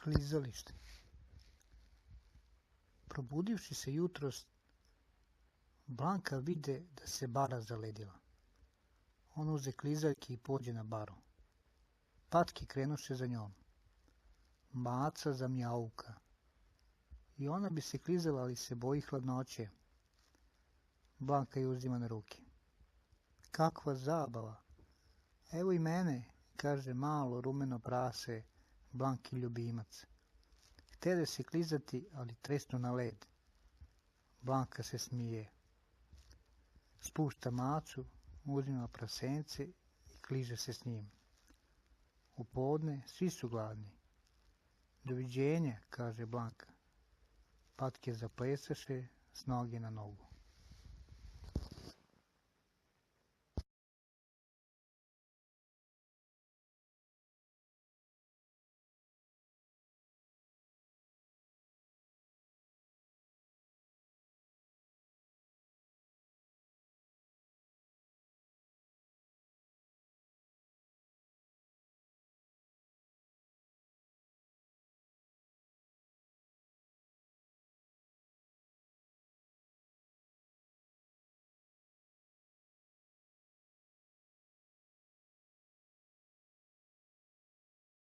Klizalište. Probudivši se jutros, Blanka vide da se bara zaledila. On uze klizaljke i pođe na baru. Patke krenuše za njom. Maca zamjauka. I ona bi se klizala, ali se boji hladnoće. Blanka je uzima na ruke. Kakva zabava! Evo i mene, kaže malo rumeno prase, Blanki ljubimac. Htede se klizati, ali tresnu na led. Blanka se smije. Spušta macu, uzima prasence i kliže se s njim. U podne svi su gladni. Doviđenja, kaže Blanka. Patke zaplesaše s noge na nogu.